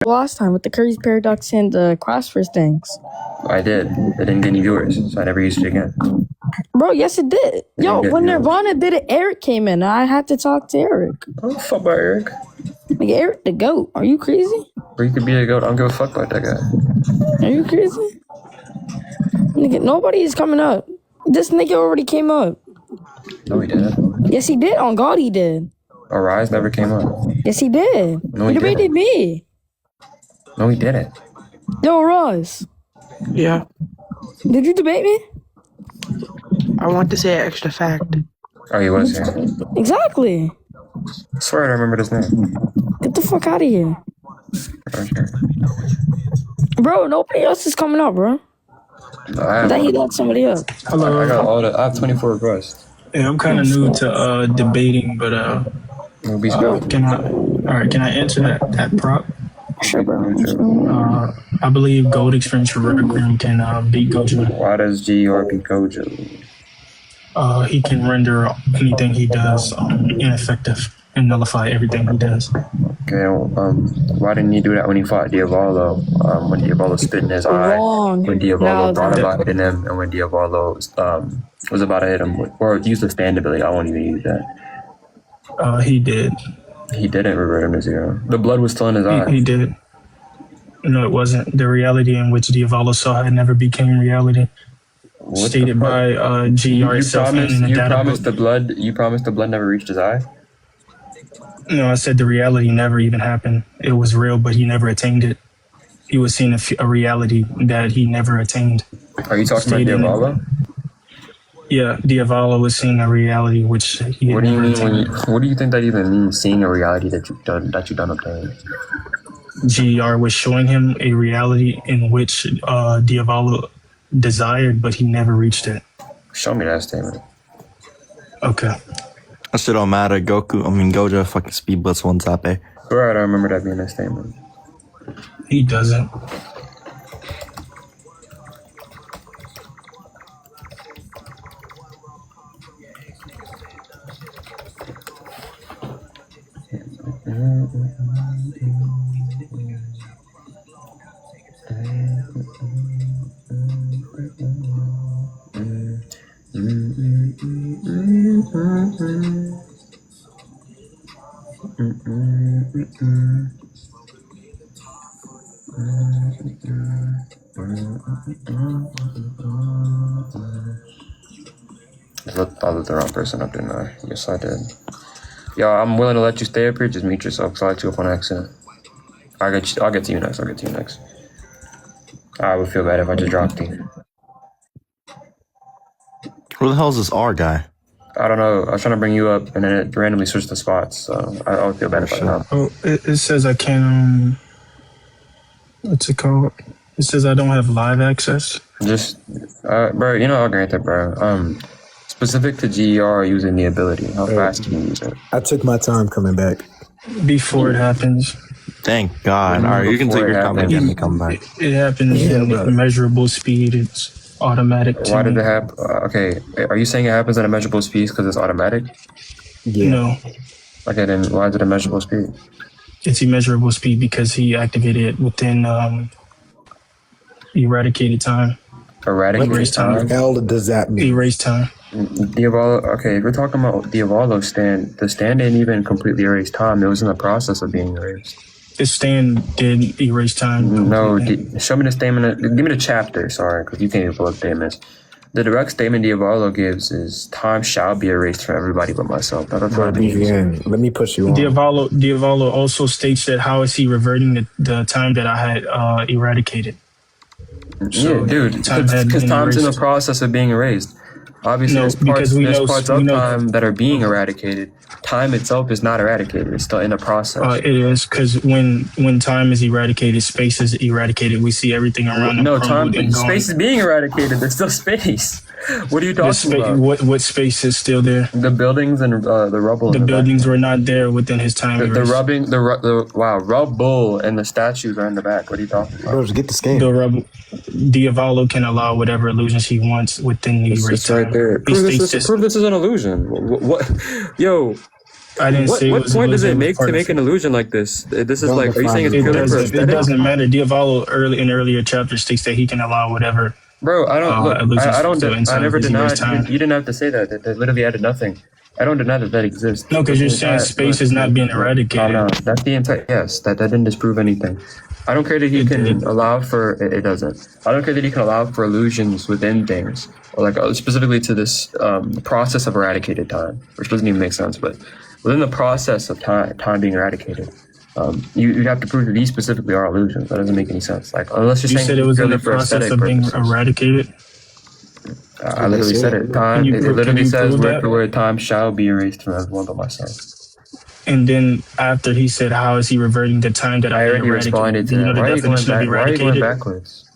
Last time with the Curry's Paradox and the crossverse things. I did. It didn't get any viewers, so I never used it again. Bro, yes it did. Yo, when Nirvana did it, Eric came in. I had to talk to Eric. Oh, fuck about Eric. Like, Eric the GOAT. Are you crazy? Or you could be a goat. I don't give a fuck about that guy. Are you crazy? Nigga, nobody is coming up. This nigga already came up. No, he didn't. Yes, he did. On God, he did. Arise never came up. Yes, he did. No, he he debated didn't. me. No, he didn't. Yo, Ross. Yeah. Did you debate me? I want to say an extra fact. Oh, he was here. Exactly. I swear I don't remember his name. Get the fuck out of here. Oh, sure. Bro, nobody else is coming up, bro. No, I That he locked somebody up. Hello. I got all the. I have 24 requests. Yeah, I'm kind of new to debating, but can I answer that prop? Sure, bro. I believe Gold Experience for Requiem can beat Gojo. Why does GR beat Gojo? He can render anything he does ineffective and nullify everything he does. Okay, why didn't he do that when he fought Diavolo? When Diavolo spit in his eye, when Diavolo thought about hitting him, and when Diavolo was about to hit him, or use the stand ability. I won't even use that. He did. He didn't revert him to 0. The blood was still in his eye. He did. No, it wasn't. The reality in which Diavolo saw had never became reality. What stated by GR itself. You promised the blood never reached his eye? No, I said the reality never even happened. It was real, but he never attained it. He was seeing a reality that he never attained. Are you talking about Diavolo? Yeah, Diavolo was seeing a reality which he had never attained. What do you think that even means, seeing a reality that you don't obtain? GR was showing him a reality in which Diavolo desired, but he never reached it. Show me that statement. Okay. That shit don't matter. Gojo fucking speed blitz one tap, eh? Sure, I don't remember that being a statement. He doesn't. I looked the wrong person up, didn't I? Yes, I did. Yo, I'm willing to let you stay up here. Just mute yourself, because I let you up on accident. I'll get to you next. I would feel bad if I just dropped you. Who the hell is this R guy? I don't know. I was trying to bring you up, and then it randomly switched the spots. So I would feel bad if I dropped. Oh, it says I can't. What's it called? It says I don't have live access. Just, bro. I'll grant that, bro. Specific to GER using the ability. How fast can you use it? I took my time coming back. Before it happens. Thank God. All right, you can take your time and get me come back. It happens in measurable speed. It's automatic. Why did it happen? Okay, are you saying it happens at a measurable speed because it's automatic? Yeah. No. Okay, then why is it a measurable speed? It's immeasurable speed because he activated it within eradicated time. Eradicated time? What the hell does that mean? Erase time. Diavolo, okay, if we're talking about Diavolo's stand, the stand didn't even completely erase time. It was in the process of being erased. The stand did erase time. No, show me the statement. Give me the chapter, sorry, because you can't even pull up statements. The direct statement Diavolo gives is time shall be erased for everybody but myself. That's what it means. Let me push you on. Diavolo also states that how is he reverting the time that I had eradicated? So yeah, dude, because time's in the process of being erased. Obviously, there's parts of time that are being eradicated. Time itself is not eradicated. It's still in the process. It is, because when time is eradicated, space is eradicated. We see everything around No, space is being eradicated. There's still space. What are you talking about? What space is still there? The buildings and the rubble. The buildings were not there within his time. The rubble and the statues are in the back. What are you talking about? Bro, just get this game. The rubble. Diavolo can allow whatever illusions he wants within the erase time. Right there. Prove this is an illusion. What? Yo, I didn't say What point does it make to make an an illusion like this? This is Don't like, are you saying it's define purely for It aesthetic? doesn't matter. Diavolo in earlier chapters states that he can allow whatever. Bro, I don't look. illusions I don't. to inside I never of his denied. erased time. You didn't have to say that. That literally added nothing. I don't deny that that exists. No, because you're saying space is not being eradicated. No, that's the entire. Yes, that didn't disprove anything. I don't care that he can allow for. It doesn't. I don't care that he can allow for illusions within things, or like specifically to this process of eradicated time, which doesn't even make sense. But within the process of time being eradicated, you'd have to prove that these specifically are illusions. That doesn't make any sense. Like unless you're You saying said it was in purely the for process aesthetic of being purposes. eradicated. I literally said it. Time. It literally can you says prove word that? for word, time shall be erased from everyone but myself. And then after he said, "How is he reverting the time that I I already eradicated?" responded Do to you know that. the Why are you going definition of back? Why are you going eradicated? backwards?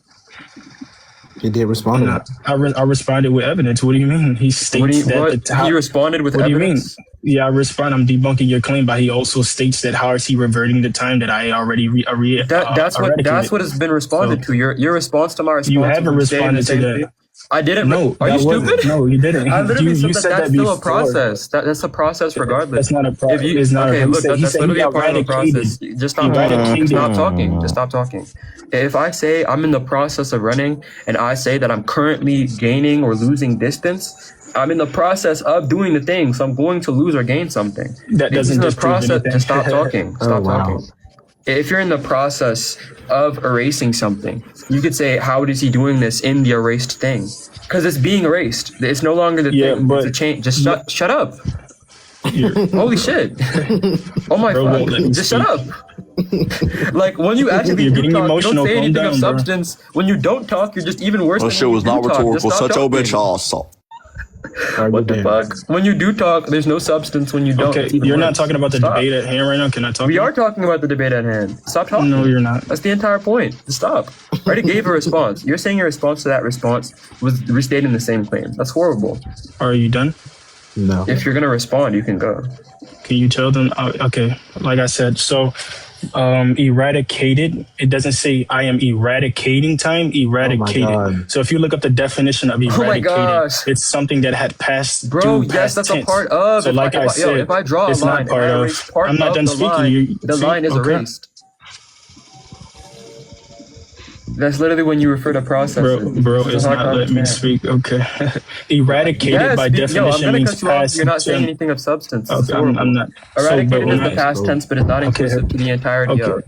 He did respond to No, that. I responded with evidence. What do you mean? He states What do you, that what? the time. He responded with What do you mean? evidence. Yeah, I respond. I'm debunking your claim, but he also states that how is he reverting the time that I already That's eradicated? what has been responded So, to. Your response to my response. you haven't was saying responded the to same that. thing. I didn't. No, Are you that wasn't. stupid? No, you didn't. I literally you said said that's that still a before. process. That's a process regardless. That's not a process. It's not okay, a look, he that's said literally he a part of the eradicated. process. Just stop Eradicated. talking. Just stop talking. Just stop talking. If I say I'm in the process of running and I say that I'm currently gaining or losing distance, I'm in the process of doing the thing, so I'm going to lose or gain something. That If he's doesn't in the disprove process. anything. Just stop talking. Stop wow. talking. If you're in the process of erasing something, you could say, how is he doing this in the erased thing? Because it's being erased. It's no longer the Yeah, thing. but- It's a change. Just shut up. Holy shit. Oh my Bro won't let me fuck. Just shut speak. up. Like when you actually You're do getting talk, you emotional. don't say Calm anything down, of bro. substance. When you don't talk, you're just even worse That than shit when was you not do talk. rhetorical. Just stop Shut your bitch talking. ass up. What the fuck? When you do talk, there's no substance. When you don't, Okay, it's even you're not worse. talking about the Stop. debate at hand right now. Can I talk? We are talking about the debate at hand. Stop talking. No, you're not. That's the entire point. Just stop. I already gave a response. You're saying your response to that response was restating the same claim. That's horrible. Are you done? No. If you're gonna respond, you can go. Can you tell them? Okay, like I said, so eradicated. It doesn't say I am eradicating time. Eradicated. God. So if you look up the definition of my eradicated, gosh. it's something that had passed. Bro, through yes, past that's a tense. part of. So like I said, if I draw a it's line, not part and I of. erase part I'm not of done the speaking. line, the line is okay. erased. That's literally when you refer to processes. Bro, This is it's hard to not letting me understand. speak. Okay. Eradicated Yes, by dude, definition I'm gonna means cut you off. past. You're not saying tense. anything of substance. Okay, It's horrible. I'm not. Eradicated is the when past tense, but it's not inclusive to the entirety Okay. of.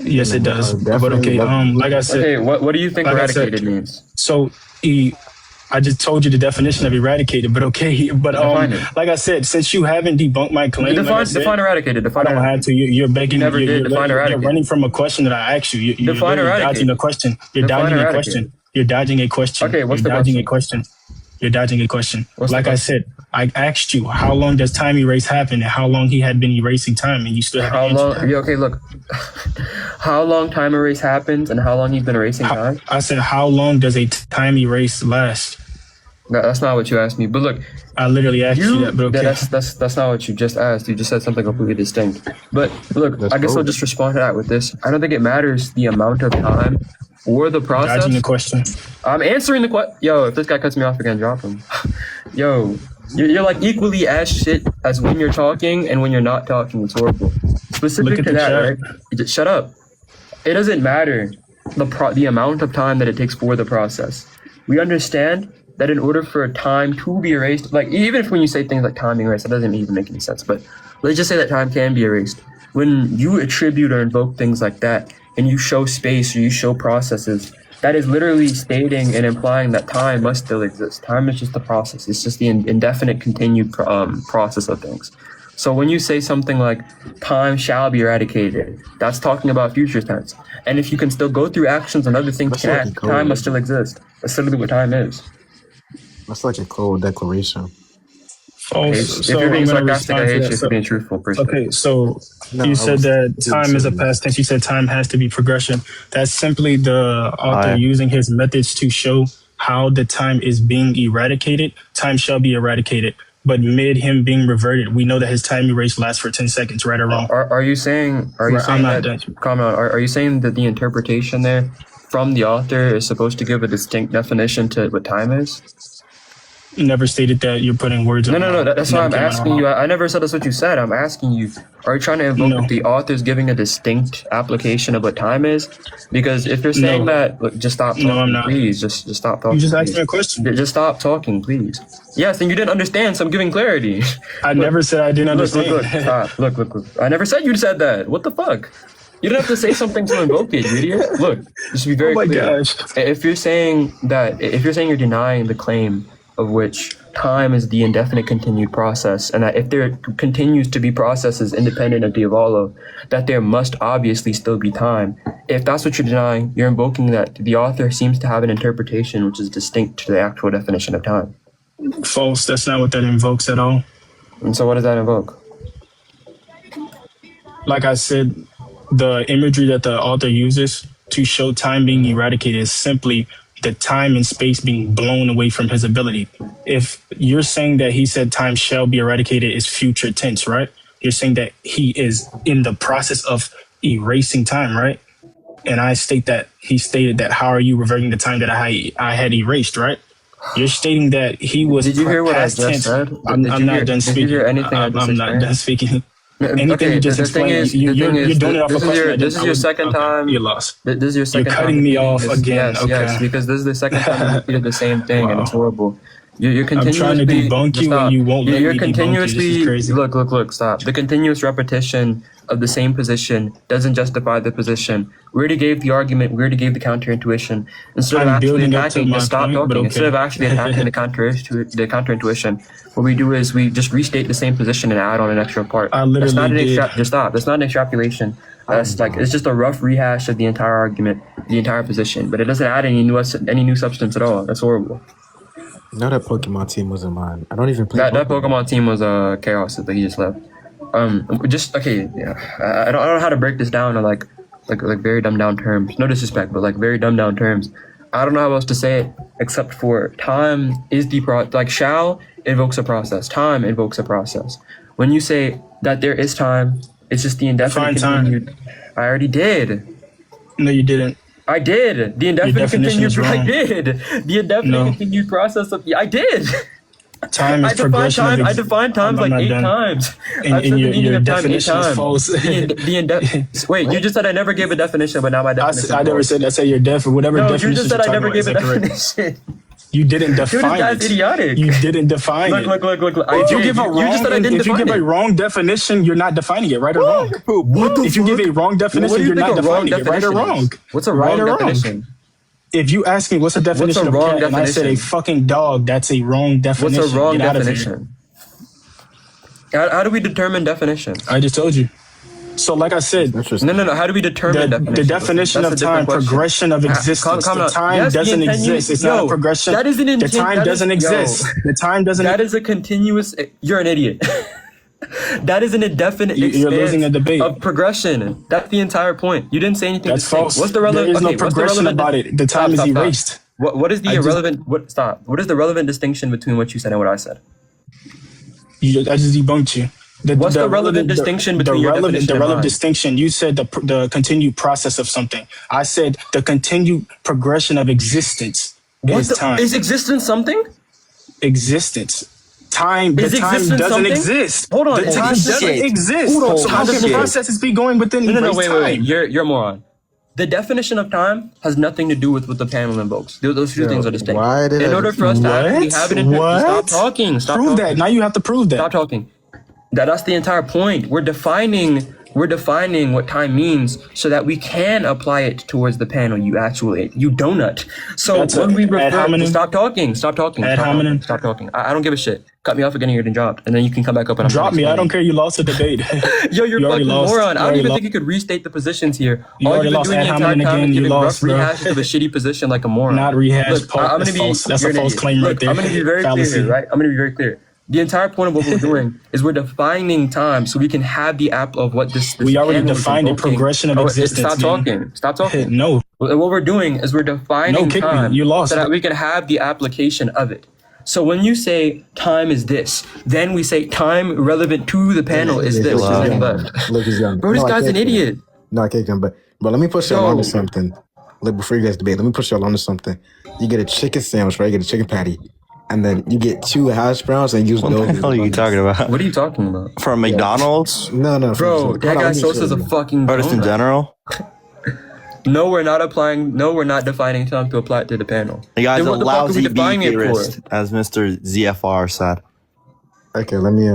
Yes, it does. But definitely okay, like I said, Okay, what do you think Like I said, eradicated means? so I just told you the definition of eradicated, but okay, but Define it. like I said, since you haven't debunked my claim, like I said, Define eradicated. I Define don't have eradicated. to. You're begging. You never did define you're eradicated. running from a question that I asked you. You're Define literally eradicated. dodging a question. You're Define dodging a eradicated. question. You're dodging a question. Okay, what's You're the dodging question? a question. You're dodging a question. What's the Like I question? said, I asked you how long does time erase happen and how long he had been erasing time, and you still haven't How answered long? that. Yeah, okay, look. How long time erase happens and how long you've been erasing time? I said, how long does a time erase last? That's not what you asked me. But look, I literally asked you that, but okay. that's not what you just asked. You just said something completely distinct. But look, That's I guess I'll cool. just respond to that with this. I don't think it matters the amount of time or the process. Dodging the question. I'm answering the question. Yo, if this guy cuts me off again, drop him. Yo, you're like equally as shit as when you're talking and when you're not talking. It's horrible. Specific Look at to the that, chat. right? Just shut up. It doesn't matter the amount of time that it takes for the process. We understand that in order for a time to be erased, like even if when you say things like time erased, that doesn't even make any sense. But let's just say that time can be erased. When you attribute or invoke things like that, and you show space or you show processes, that is literally stating and implying that time must still exist. Time is just the process. It's just the indefinite continued process of things. So when you say something like time shall be eradicated, that's talking about future tense. And if you can still go through actions and other things That's can like act, a code. time must still exist. That's literally what time is. That's like a cold declaration. False. If you're being I'm gonna sarcastic, I respond to hate that. you. If you're being truthful, person. Okay, so No, you I said was- that time is a past tense. You said time has to be progression. That's simply the author Aye. using his methods to show how the time is being eradicated. Time shall be eradicated. But mid him being reverted, we know that his time erase lasts for 10 seconds, right or wrong? Are you saying? Are you Right, saying I'm not that? done. Comment. Are you saying that the interpretation there from the author is supposed to give a distinct definition to what time is? never stated that you're putting words. No. That's why I'm asking you. I never said that's what you said. I'm asking you. Are you trying to invoke that the author's giving a distinct application of what time is? Because if you're saying that, look, just stop talking, I'm not. please. Just stop talking. You just asked please. me a question. Just stop talking, please. Yes, and you didn't understand, so I'm giving clarity. I never said I didn't understand. Look, stop. Look. I never said you said that. What the fuck? You don't have to say something to invoke it, you idiot. Look, just be very clear. Gosh. If you're saying you're denying the claim of which time is the indefinite continued process, and that if there continues to be processes independent of Diavolo, that there must obviously still be time. If that's what you're denying, you're invoking that the author seems to have an interpretation which is distinct to the actual definition of time. False. That's not what that invokes at all. And so what does that invoke? Like I said, the imagery that the author uses to show time being eradicated is simply the time and space being blown away from his ability. If you're saying that he said time shall be eradicated is future tense, right? You're saying that he is in the process of erasing time, right? And I state that he stated that, how are you reverting the time that I had erased, right? You're stating that he was. Did you hear what I past just tense. said? I'm not done speaking. Did you hear anything I just I'm not done speaking. Anything you just explained, you're doing it off a question. This is your second time. You're lost. This is your second time. You're cutting me off again. Yes, because this is the second time you repeated the same thing, and it's horrible. You're continuously. I'm trying to debunk you, and you won't let me debunk you. This is crazy. Look, stop. The continuous repetition of the same position doesn't justify the position. We already gave the argument. We already gave the counterintuition. Instead of actually attacking, just stop talking. Instead of actually attacking the counterintuition, what we do is we just restate the same position and add on an extra part. I literally did. Just stop. That's not an extrapolation. That's it's just a rough rehash of the entire argument, the entire position. But it doesn't add any new substance at all. That's horrible. No, that Pokemon team wasn't mine. I don't even play that Pokemon team was Chaos that he just left. I don't know how to break this down to like very dumbed down terms. No disrespect, but like very dumbed down terms. I don't know how else to say it except for time is the shall invokes a process. Time invokes a process. When you say that there is time, it's just the indefinite continued. I already did. No, you didn't. I did. The indefinite continued. I did. The indefinite continued process of. I did. Time is progression. I defined times like 8 times. And your definition is false. Wait, you just said I never gave a definition, but now my definition. I never said that. Say your whatever definition. You just said I never gave a definition. You didn't define it. That's idiotic. You didn't define it. Look. If you give a wrong definition, you're not defining it, right or wrong. If you give a wrong definition, you're not defining it, right or wrong. What's a wrong definition? If you ask me what's the definition of cat, and I said a fucking dog, that's a wrong definition. What's a wrong definition? How do we determine definition? I just told you. So, like I said, no. How do we determine definition? The definition of time, progression of existence. The time doesn't exist. It's not a progression. That is an the time doesn't exist. The time doesn't. That is a continuous. You're an idiot. That is an indefinite You're losing a debate of progression. That's the entire point. You didn't say anything. That's false. What's the relevant? There is no progression about it. The time is erased. What is the irrelevant? What is the relevant distinction between what you said and what I said? I just debunked you. What's the relevant distinction between your definition and mine? The relevant distinction, you said the continued process of something. I said the continued progression of existence is time. Is existence something? Existence. Time. The time doesn't exist. Hold on. The time doesn't exist. So how can the processes be going within wait. You're moron. The definition of time has nothing to do with what the panel invokes. Those two things are distinct. In order for us to actually have it, stop talking. Prove that. Now you have to prove that. Stop talking. That's the entire point. We're defining what time means so that we can apply it towards the panel. You donut. So when we refer, stop talking. Stop talking. I don't give a shit. Cut me off again, you're getting dropped, and then you can come back up and drop me. I don't care. You lost the debate. Yo, you're fucking moron. I don't even think you could restate the positions here. All you've been doing the entire time is giving rough rehashes of a shitty position like a moron. Not rehash. That's a false claim right there. I'm going to be very clear, right? I'm going to be very clear. The entire point of what we're doing is we're defining time so we can have the app of what this we already defined a progression of existence. Stop talking. No. What we're doing is we're defining time so that we can have the application of it. So when you say time is this, then we say time relevant to the panel is this. Look, he's young. Bro, this guy's an idiot. No, I can't. But let me push y'all onto something. Like before you guys debate, let me push y'all onto something. You get a chicken sandwich, right? You get a chicken patty. and then you get 2 hash browns and use What those. the hell are you talking about? What are you talking about? From McDonald's? No. Bro, that guy Sosa's a fucking Or just in donut. general? No, we're not defining time to apply it to the panel. The guy's Then a what the fuck are we lousy B defining it for? theorist, as Mr. ZFR said. Okay, let me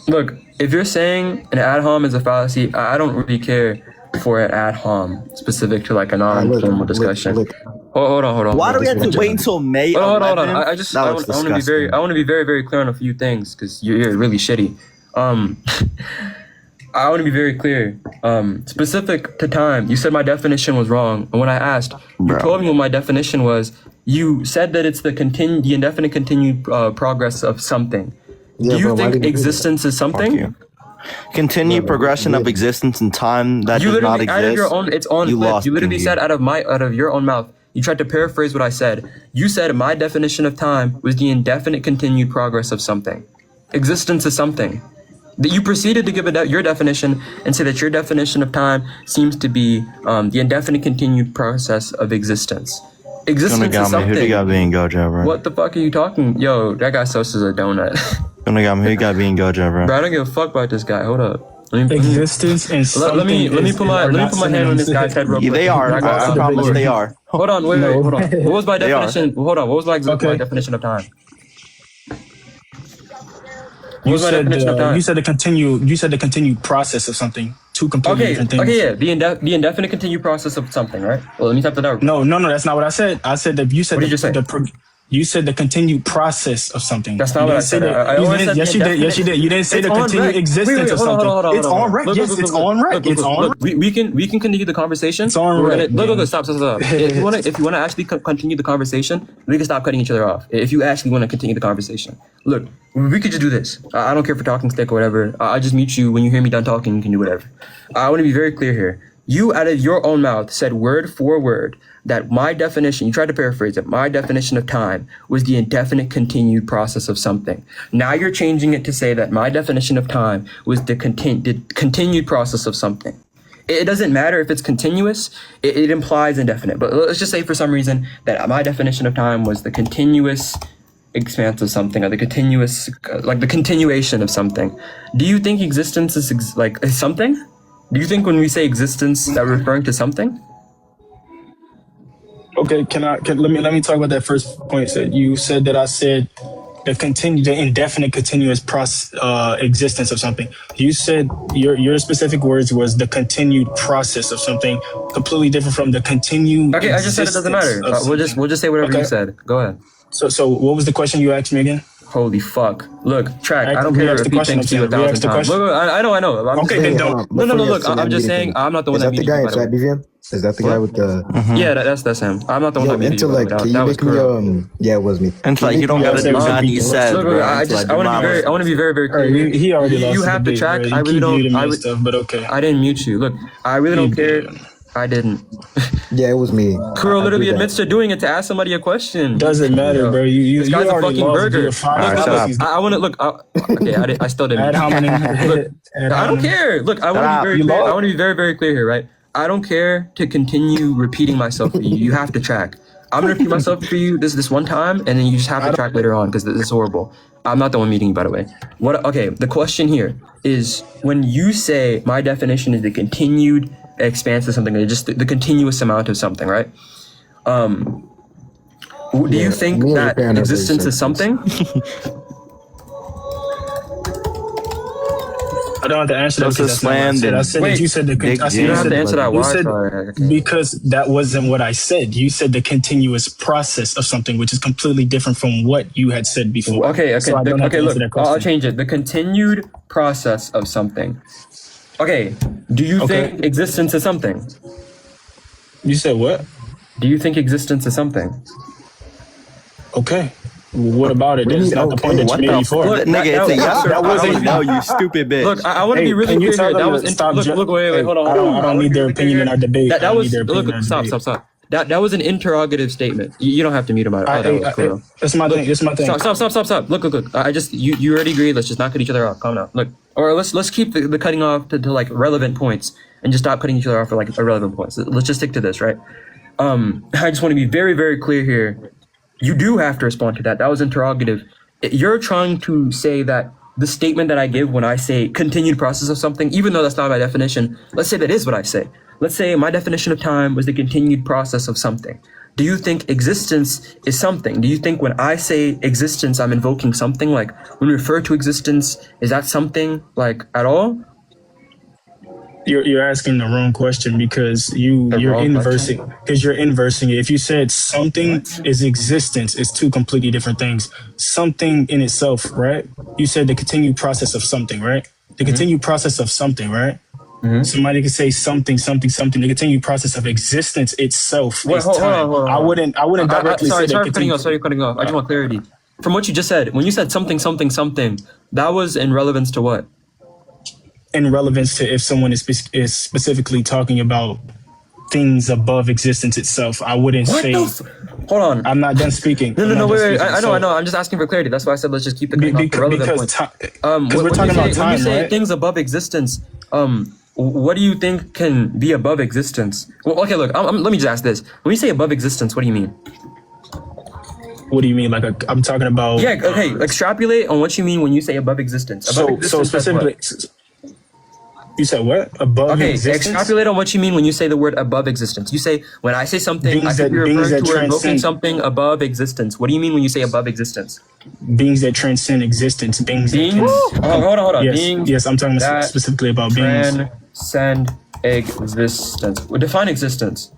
Look, if you're saying an ad hom is a fallacy, I don't really care for an ad hom specific to like a non-formal discussion. Look. Hold on. Why do we have to wait until May? Hold 11th? on. I want to be very, very clear on a few things because you're really shitty. I want to be very clear. Specific to time, you said my definition was wrong, and when I asked, you told me what my definition was. You said that it's the indefinite continued progress of something. Yeah, do you but why think did you do existence is something? Continued progression of existence in time that You does not literally out of exist. your own, it's on You clip. lost You literally me. said out of your own mouth. You tried to paraphrase what I said. You said my definition of time was the indefinite continued progress of something. Existence is something. That you proceeded to give your definition and say that your definition of time seems to be the indefinite continued process of existence. Existence is something. Who do you got being Gojo, bro? What the fuck are you talking? Yo, that guy Sosa's a donut. Who you got being Gojo, bro? Bro, I don't give a fuck about this guy. Hold up. Existence and something. Let me put my hand on this guy's head real quick. They are. I promise they are. Hold on, wait, hold on. What was my They are. definition? Hold on, what was my definition of time? What was my definition of time? You said the continued process of something. Two completely different things. Okay, yeah, the indefinite continued process of something, right? Well, let me type that out. No, that's not what I said. I said that you said What did you say? You said the continued process of something. That's not what I said. Yes, you did. Yes, you did. You didn't say the continued existence of something. It's on rec. Yes, it's on rec. It's on rec. We can continue the conversation. It's on rec. Look, stop. If you want to actually continue the conversation, we can stop cutting each other off. If you actually want to continue the conversation, look, we could just do this. I don't care for talking stick or whatever. I just mute you when you hear me done talking. You can do whatever. I want to be very clear here. You, out of your own mouth, said word for word that my definition, you tried to paraphrase it, my definition of time was the indefinite continued process of something. Now you're changing it to say that my definition of time was the continued process of something. It doesn't matter if it's continuous, it implies indefinite. But let's just say for some reason that my definition of time was the continuous expanse of something, or the continuous, like the continuation of something. Do you think existence is something? Do you think when we say existence that we're referring to something? Okay, let me talk about that first point. You said that I said the indefinite continuous process existence of something. You said your specific words was the continued process of something, completely different from the continued. Okay, I just said it doesn't matter. We'll just say whatever you said. Go ahead. So what was the question you asked me again? Holy fuck. Look, track, I don't care to repeat things to you 1,000 times. Look, I know. Okay, then don't. No, look, I'm just saying, I'm not the one that muted you, by the way. BVM? Is that the guy with the... Yeah, that's him. I'm not the one that muted you. Intellect, can you make me... Yeah, it was me. Intellect, you don't gotta do nothing you said, Look, bro. I want to be very, very clear. He already lost. You have to track. I really don't... But okay. I didn't mute you. Look, I really don't care. I didn't. Yeah, it was me. Kuro literally admits to doing it to ask somebody a question. Doesn't matter, bro. This guy's a fucking burger. I want to look. Okay, I still didn't. Add how many? Look, I don't care. Look, I want to be very clear. I want to be very, very clear here, right? I don't care to continue repeating myself for you. You have to track. I'm gonna repeat myself for you this one time, and then you just have to track later on because this is horrible. I'm not the one meeting you, by the way. Okay, the question here is when you say my definition is the continued expanse of something, just the continuous amount of something, right? Do you think that existence is something? I don't have to answer that because that's not what I said. I said that you said the. You don't have to answer that. Why? Sorry. Because that wasn't what I said. You said the continuous process of something, which is completely different from what you had said before. Okay. So I don't have to answer that question. I'll change it. The continued process of something. Okay. Do you think existence is something? You said what? Do you think existence is something? Okay. What about it? That's not the point that you made before. Look, nigga, it's a yes. That wasn't no, you stupid bitch. Look, I want to be really clear here. That was look, wait, hold on. I don't need their opinion in our debate. That was stop. That was an interrogative statement. You don't have to mute him out. That's my thing. Stop. Look. I just you already agreed. Let's just not cut each other off. Calm down. Look, or let's keep the cutting off to like relevant points and just stop cutting each other off for like irrelevant points. Let's just stick to this, right? I just want to be very, very clear here. You do have to respond to that. That was interrogative. You're trying to say that the statement that I give when I say continued process of something, even though that's not my definition, let's say that is what I say. Let's say my definition of time was the continued process of something. Do you think existence is something? Do you think when I say existence, I'm invoking something? Like when we refer to existence, is that something like at all? You're asking the wrong question because you're inversing it. If you said something is existence, it's two completely different things. Something in itself, right? You said the continued process of something, right? The continued process of something, right? Somebody could say something. The continued process of existence itself is time. Hold on. I wouldn't directly say that. Sorry for cutting off. I just want clarity. From what you just said, when you said something, that was in relevance to what? In relevance to if someone is specifically talking about things above existence itself. I wouldn't say. Hold on. I'm not done speaking. No, wait. I know. I'm just asking for clarity. That's why I said let's just keep the relevant points. Because we're talking about time, when you say right? things above existence, what do you think can be above existence? Well, okay, look. Let me just ask this. When you say above existence, what do you mean? What do you mean? Like I'm talking about. Yeah. Okay. Extrapolate on what you mean when you say above existence. So specifically. You said what? Above existence? Extrapolate on what you mean when you say the word above existence. You say, when I say something, I think you're referring to or invoking something above existence. What do you mean when you say above existence? Beings that transcend existence. Beings? Hold on. Yes, I'm talking specifically about beings. Transcend existence. Define existence.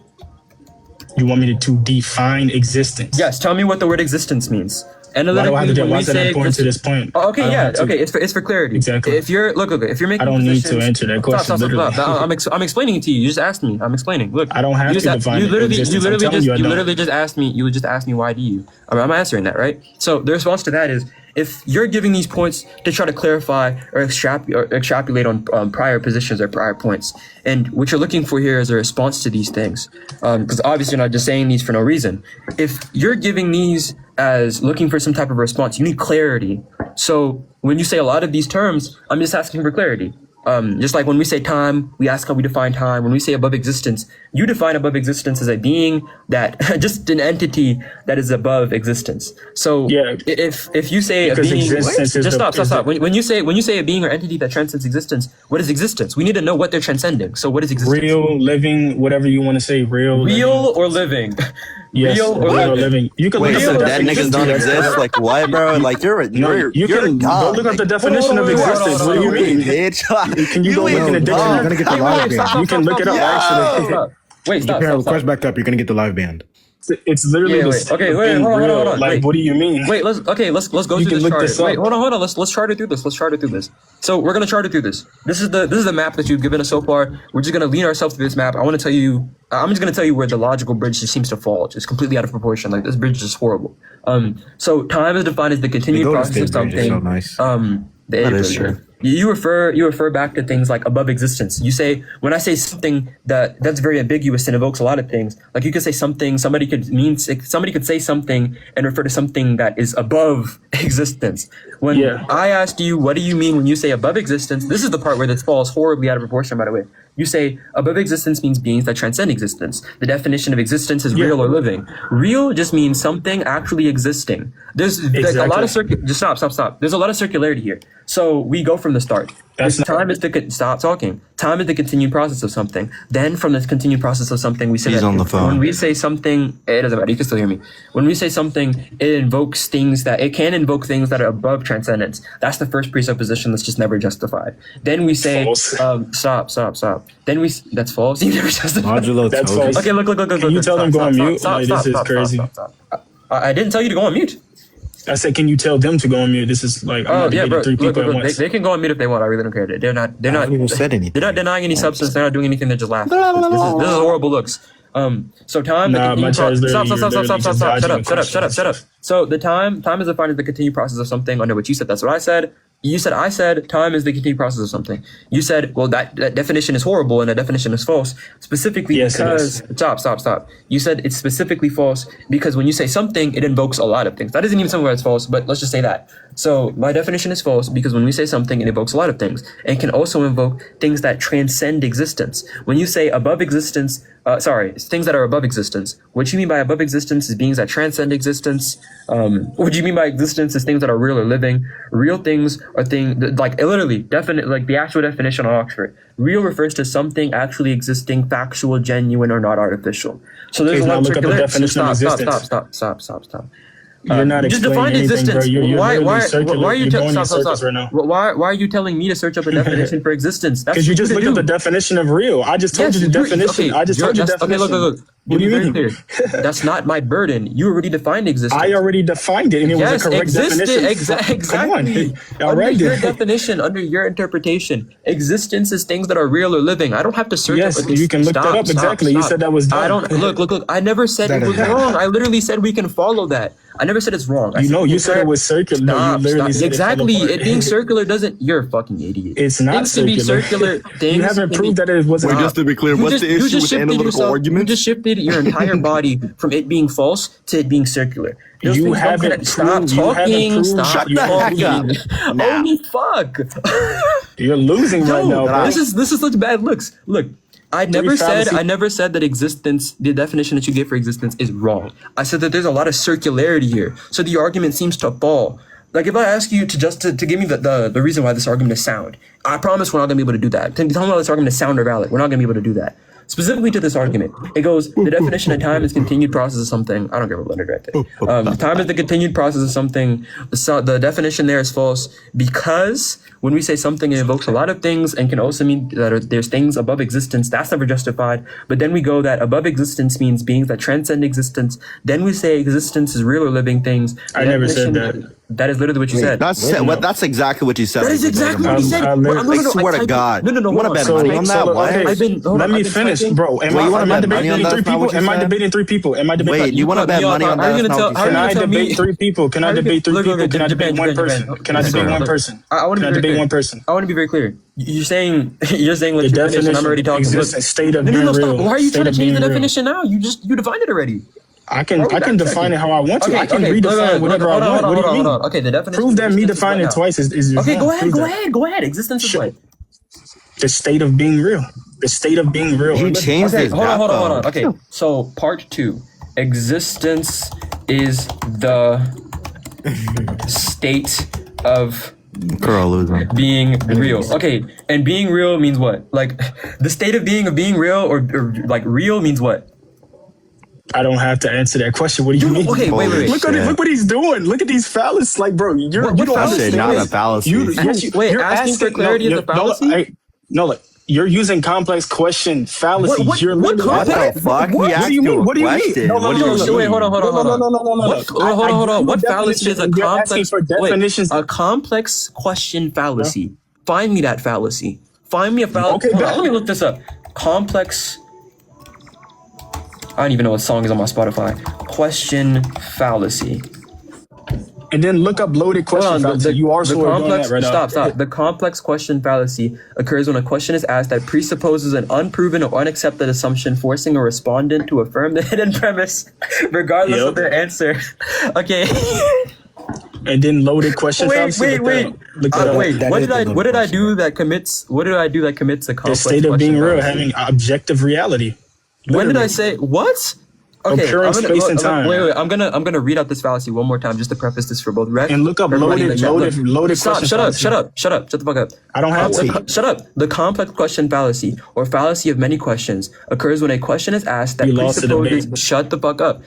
You want me to define existence? Yes, tell me what the word existence means. Why do I have to why is that important to this point? Oh, okay, yeah, okay. It's for clarity. Exactly. If you're if you're making, I don't need to answer that question. Stop. I'm explaining it to you. You just asked me. I'm explaining. Look, I don't have to define existence. You literally just asked me. You just asked me why do you? I'm answering that, right? So the response to that is, if you're giving these points to try to clarify or extrapolate on prior positions or prior points, and what you're looking for here is a response to these things, because obviously you're not just saying these for no reason. If you're giving these as looking for some type of response, you need clarity. So when you say a lot of these terms, I'm just asking for clarity. Just like when we say time, we ask how we define time. When we say above existence, you define above existence as a being that, just an entity that is above existence. So yeah, if you say a being, just stop. When you say a being or entity that transcends existence, what is existence? We need to know what they're transcending. So what is existence? Real, living, whatever you want to say. Real or living. Yes, real or living. You can Wait, look so up the dead niggas don't exist? Like what, bro? Like you're a you can god. go look up the definition of existence. What do you mean? Can you go look in the dictionary? You're gonna get the live band. You can look it up actually. Wait, stop. Request back up. You're gonna get the live band. It's literally Okay, wait, hold on. Like, what do you mean? Wait, let's go through this chart. Wait, hold on. Let's chart it through this. So we're gonna chart it through this. This is the map that you've given us so far. We're just gonna lean ourselves through this map. I'm just gonna tell you where the logical bridge just seems to fall. It's completely out of proportion. Like this bridge is just horrible. So time is defined as the continued process of something. So nice. That is true. You refer back to things like above existence. You say, when I say something that's very ambiguous and evokes a lot of things, like you could say something, somebody could say something and refer to something that is above existence. When I asked you, what do you mean when you say above existence? This is the part where this falls horribly out of proportion, by the way. You say above existence means beings that transcend existence. The definition of existence is real or living. Real just means something actually existing. There's like a lot of just stop. There's a lot of circularity here. So we go from the start. Time is the continued process of something. Then from this continued process of something, we say He's that on the phone. when we say something, it doesn't matter. You can still hear me. When we say something, it can invoke things that are above transcendence. That's the first presupposition that's just never justified. Then we say, stop. Then that's false. You never justified. That's false. Okay, look. Can you tell them go on mute? Like, this is crazy. I didn't tell you to go on mute. I said, can you tell them to go on mute? This is like, I'm bro. three people at once. They can go on mute if they want. I really don't care. They're not. I haven't even said anything. They're not denying any substance. They're not doing anything. They're just laughing. This is horrible looks. So time. My child is Stop. Shut up. So the time is defined as the continued process of something under which you said. That's what I said. I said time is the continued process of something. You said, well, that definition is horrible and that definition is false, specifically because... Stop. You said it's specifically false because when you say something, it invokes a lot of things. That isn't even something where it's false, but let's just say that. So my definition is false because when we say something, it invokes a lot of things and can also invoke things that transcend existence. When you say above existence, things that are above existence. What you mean by above existence is beings that transcend existence. What you mean by existence is things that are real or living. Real things are things like literally definite, like the actual definition on Oxford. Real refers to something actually existing, factual, genuine, or not artificial. So there's a lot of circularity. Stop. You're not just explaining define anything, existence. bro. Why are you stop right now? Why are you telling me to search up a definition for existence? Because you just looked up the definition of real. I just told you the definition. Okay, I just told you the definition. Okay, look. What do you mean? Clear. That's not my burden. You already defined existence. I already defined it, and it was a correct definition. Exactly. Come on. All right, under your definition, under your interpretation, existence is things that are real or living. I don't have to search. Yes, you can look that up. Exactly. You said that was dumb. I don't look. I never said it was wrong. I literally said we can follow that. I never said it's wrong. You said it was circular. No, you literally said exactly. It being circular doesn't. You're a fucking idiot. It's not things circular. Can be circular. Things you haven't proved that it wasn't. Wait, just to be clear, what's the issue with analytical arguments? You just shifted your entire body from it being false to it being circular. You haven't stop talking. Shut the heck up. Holy fuck! You're losing right now, bro. This is such bad looks. Look. I never said that existence, the definition that you give for existence is wrong. I said that there's a lot of circularity here. So the argument seems to fall. Like if I ask you to give me the reason why this argument is sound, I promise we're not gonna be able to do that. Tell me why this argument is sound or valid. We're not gonna be able to do that. Specifically to this argument, it goes, the definition of time is continued process of something. I don't care what Leonard right. Time is the continued process of something. The definition there is false because when we say something, it evokes a lot of things and can also mean that there's things above existence. That's never justified. But then we go that above existence means beings that transcend existence. Then we say existence is real or living things. I never said that. That is literally what you said. That's exactly what you said. That is exactly what you said. I swear to God. No. You want to bet money on that? Let me finish, bro. Am I debating 3 people? Am I debating 3 people? Wait, you want to bet money on that? Can I debate 3 people? Can I debate 3 people? Can I debate 1 person? Can I debate 1 person? I want to debate 1 person. I want to be very clear. You're saying what your definition. I'm already talking. State of being real. Stop. Why are you trying to change the definition now? You defined it already. I can define it how I want to. I can redefine whatever I want. What do you mean? Okay, the definition. Prove that me defining it twice is okay. Go ahead. Existence is what? The state of being real. The state of being real. You changed it. Hold on. Okay, so part 2. Existence is the state of being real. Okay, and being real means what? Like the state of being real or like real means what? I don't have to answer that question. What do you mean? Okay, wait. Look what he's doing. Look at these fallacies. Like, bro, you don't understand. Not a fallacy. Asking for clarity is a fallacy? No, you're using complex question fallacy. What the fuck? What do you mean? What do you mean? No, wait, hold on. What fallacy is a complex? Wait, a complex question fallacy. Find me that fallacy. Find me a fallacy. Okay, let me look this up. Complex. I don't even know what song is on my Spotify. Question fallacy. And then look up loaded question fallacy. You are so doing that right now. Stop. The complex question fallacy occurs when a question is asked that presupposes an unproven or unaccepted assumption, forcing a respondent to affirm the hidden premise, regardless of their answer. Okay. And then loaded question fallacy. Wait. What did I do that commits a complex the state of being real, having objective reality. When did I say what? Okay, occurring space and time. Wait. I'm gonna read out this fallacy one more time just to preface this for both rec. And look up loaded Stop! Shut up! Shut the fuck up! I don't have to. Shut up! The complex question fallacy or fallacy of many questions occurs when a question is asked that presupposes. Shut the fuck up.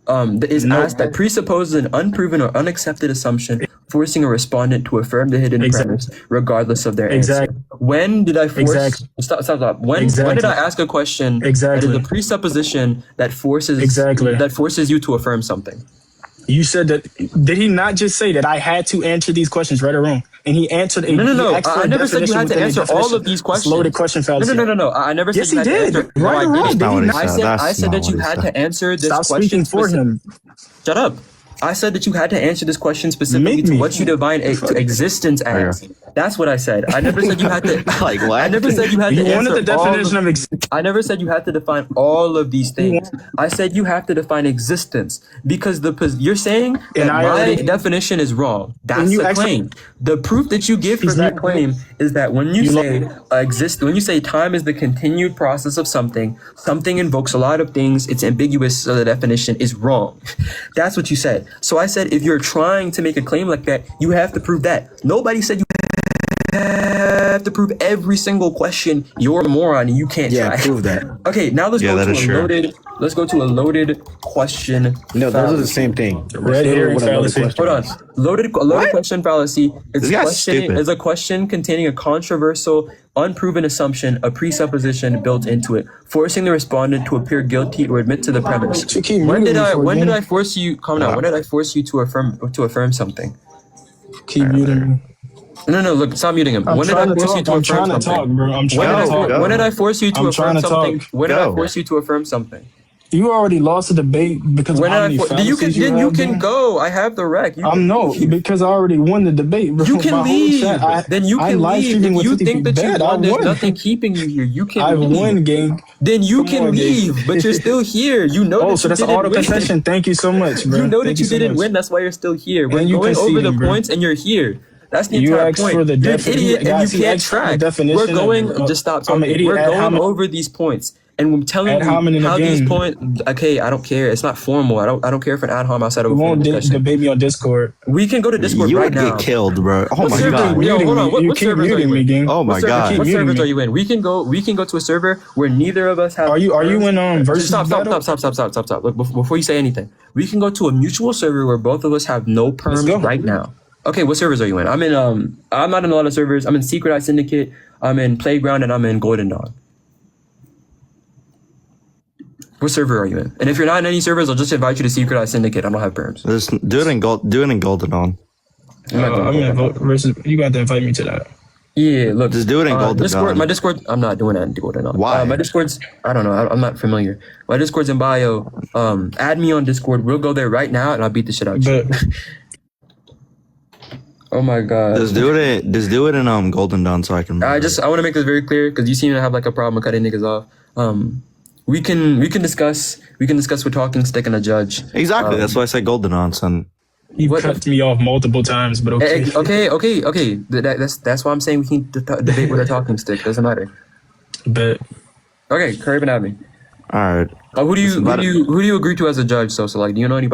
Asked that presupposes an unproven or unaccepted assumption, forcing a respondent to affirm the hidden premise, regardless of their answer. When did I force? Stop. When did I ask a question that is a presupposition that forces you to affirm something? You said that. Did he not just say that I had to answer these questions, right or wrong? And he answered. No. I never said you had to answer all of these questions. Loaded question fallacy. No. I never said you had to answer. Right or wrong? I said that you had to answer this question. Stop speaking for him. Shut up. I said that you had to answer this question specifically Make to me. what you define existence as. That's what I said. I never said you had to. Like what? I never said you had You to wanted answer the definition of I never said you had to define all of these things. I said you have to define existence because you're saying that And I my already- definition is wrong. That's you the actually- claim. The proof that you give for that claim is that when you say when you say time is the continued process of something, something invokes a lot of things. It's ambiguous, so the definition is wrong. That's what you said. So I said if you're trying to make a claim like that, you have to prove that. Nobody said you have to prove every single question. You're a moron and you can't Yeah, try. prove that. Okay, now let's Yeah, go that to is a true. loaded. Let's go to a loaded question. No, those are the same thing. Red herring What a loaded fallacy. question Hold on. is. Loaded question fallacy is This guy's stupid. a question containing a controversial, unproven assumption, a presupposition built into it, forcing the respondent to appear guilty or admit to the premise. You keep When muting did me I for when again. did I force you calm down? When did I force you to affirm something? Keep muting me. No, look, stop muting him. I'm When did I trying to force you talk. to I'm affirm trying to something? talk, bro. I'm trying to talk. When did I force you to I'm affirm trying to something? talk. When did I Go. force you to affirm something? You already lost the debate because of When how did many I you can fallacies you then you have, can bro. go. I have the rec. You can No, leave. because I already won the debate, bro. You can My whole leave. chat, Then you I'm can live leave. streaming If with you 50 think that you people. won, I there's won. nothing keeping you here. You can I leave. won, gang. Then you Come can on, gang. leave, but you're still here. You know Oh, that so you that's an didn't auto win. concession. Thank you so much, bro. You know Thank that you so didn't much. win. That's why you're still here. We're And you going over the conceding, bro. points, and you're here. That's the You entire asked point. for the You're an definition. idiot, and you Guys, he can't asked for the track. definition We're going. of- Just stop I'm talking. an idiot. We're Ad going hominem. over these points, and I'm telling Ad hominem you how these again. points. Okay, I don't care. It's not formal. I don't care for an ad hom outside of You a formal won't discussion. debate me on Discord. We can go to Discord You right would now. get killed, bro. Oh What my server- god. Yo, hold on. What You keep servers are muting you me, in? gang. Oh my What god. What Keep servers muting are me. you in? We can go to a server where neither of us have. Are you in versus Stop. battle? Stop. Look, before you say anything, we can go to a mutual server where both of us have no perms go. right now. Okay, what servers are you in? I'm in I'm not in a lot of servers. I'm in Secret Eye Syndicate. I'm in Playground, and I'm in Golden Dawn. What server are you in? And if you're not in any servers, I'll just invite you to Secret Eye Syndicate. I don't have perms. Just do it in Golden Dawn. I'm not doing I'm Golden gonna Dawn. vote versus. You got to invite me to that. Yeah, look. Just do it in Golden Discord, Dawn. My Discord, I'm not doing that in Golden Dawn. Why? My Discord's, I don't know. I'm not familiar. My Discord's in bio. Add me on Discord. We'll go there right now, and I'll beat the shit out of you. But Oh my god. Just do it in Golden Dawn so I can. I want to make this very clear because you seem to have like a problem with cutting niggas off. We can discuss with talking stick and a judge. Exactly. That's why I said Golden Dawn, son. you What- cut me off multiple times. But okay. Okay. That's why I'm saying we can debate with a talking stick. Doesn't matter. But Okay, Curry and have me. All right. Who do Listen, you agree to as a judge? So like, do you know anybody?